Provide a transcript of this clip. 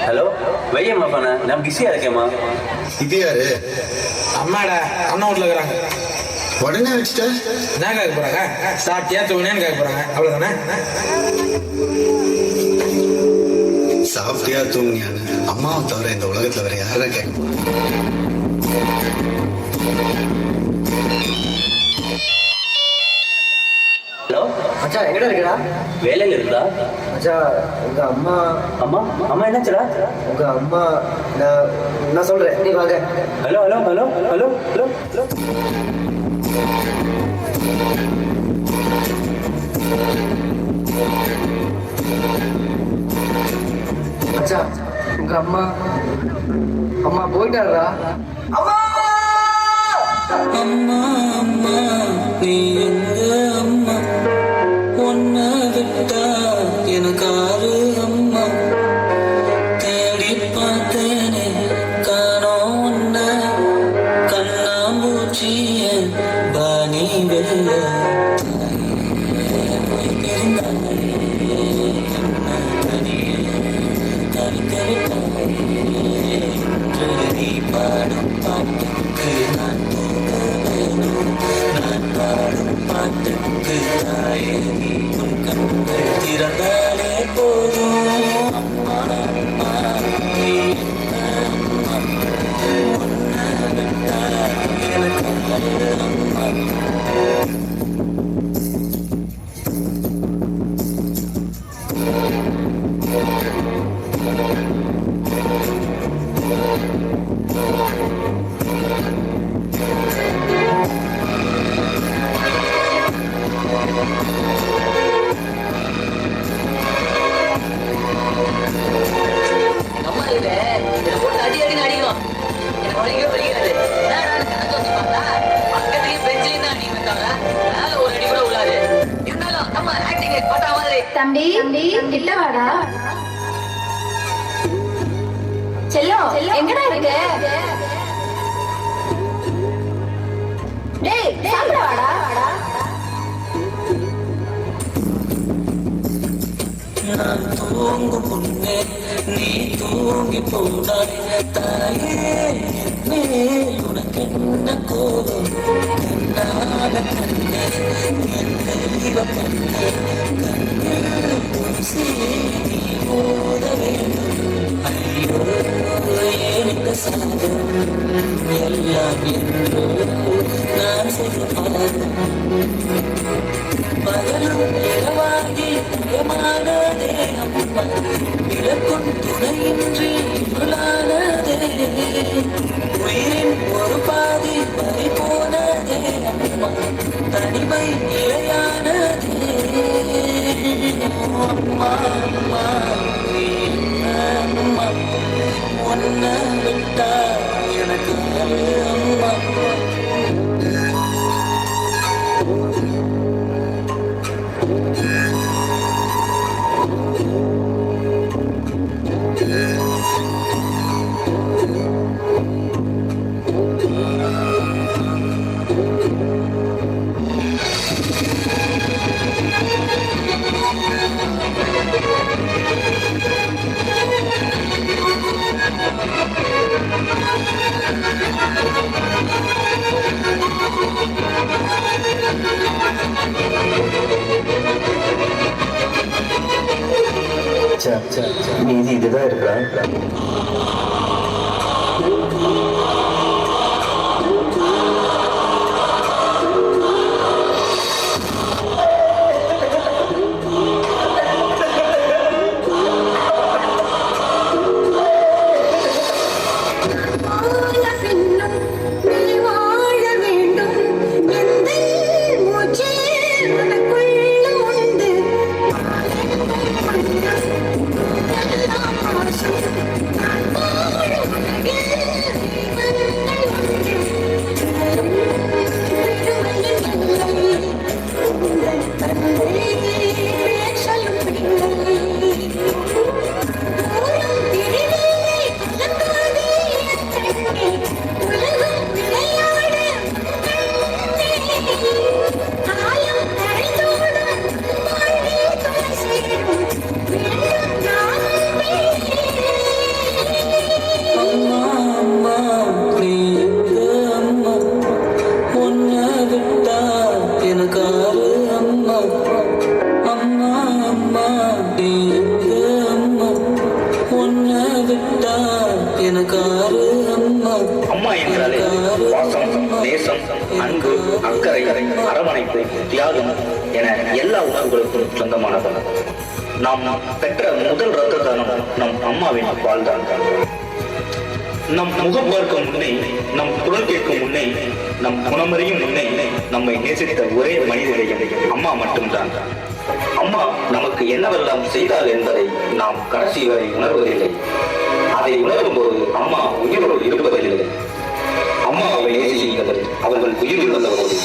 Hello வையம்மா பண்ண நான் பிஸியா இருக்கேம்மா. இது யாரு? அம்மாடா அண்ணன் வீட்டில் இருக்கிறாங்க. உடனே வச்சுட்ட? என்ன கேட்க போறாங்க? சாப்பிட்டியா தூங்கினேன்னு கேட்க போறாங்க, அவ்வளோதானே? சாப்பிட்டியா தூங்குனியான்னு அம்மாவை தவிர இந்த உலகத்துல வேற யாரும் கேட்க போறாங்க? ஹலோ மச்சான் எங்கடா இருக்கடா? வேலையில் இருந்தா? மச்சான் உங்க அம்மா அம்மா அம்மா என்னாச்சுடா? உங்க அம்மா நான் சொல்றேன், நீ வாங்க. Hello hello hello hello hello hello. மச்சான் உங்க அம்மா அம்மா போயிட்டாரா? அம்மா அம்மா அம்மா நீ எங்க அம்மா, உன்னை விட்டா எனக்கு ஆறு அம்மா, தேடி பார்த்தேனே காணோம் உன்னை, கண்ணாமூச்சிய பாணி வெள்ள பாடும் பாட்டுக்கு நான் நான் பாடும் பாட்டுக்கு தாயே நீ உன் கண்கள் திறந்தாலே போதும். அம்மா அம்மா நீ அம்மா, உன்னை விட்டா எனக்கு அம்மா. தம்பி கிட்ட வாடா. செல்லம் எங்கடா இருக்கு? டேய் சாப்பிட வாடா. நான் தூங்கும் முன்னே நீ தூங்கி போனாய் தாயே, உனக்கு என்ன கோபம்? கண்ணாக கண்ணே என் தெய்வ கண்ணே, கண்ணில் தூசி நீ ஓத வேண்டும். ஐயோ எனக்கு சாதம் எல்லாம் என்று நான் செய்த பாதம், பகலும் இரவாகி பயமானதே அம்மா, விளக்கும் துணையின்றி இருளானதே, உயிரின் ஒரு பாதி பறி போனதே அம்மா, தனிமை நிலையானதே. அம்மா அம்மா நீ அம்மா, உன்னை விட்டா எனக்கு அம்மா. மீதி இதுதான் இருக்கா? எங்க அம்மா உன்னை விட்டா எனக்கு ஆறு அம்மா. அம்மா என்றாலே பாசம், நேசம், அன்பு, அக்கறை, அரவணைப்பு, தியாகம் என எல்லா உணர்வுகளுக்கும் சொந்தமானவன். நாம் பெற்ற முதல் ரத்த தானம் நம் அம்மாவின் வாழ்தான். நம் முகம் பார்க்கும் முன்னே, நம் குரல் கேட்கும் முன்னே, நம் குணமறியும் முன்னே நம்மை நேசித்த ஒரே மனிதரையும் அம்மா மட்டும்தான். அம்மா நமக்கு என்னவெல்லாம் செய்தாள் என்பதை நாம் கடைசி வரை உணர்வதில்லை. அதை உணரும் போது அம்மா உயிரோடு இருப்பதில்லை. அம்மாவை நேசியுங்கள், அவர்கள் உயிர் உள்ளபோது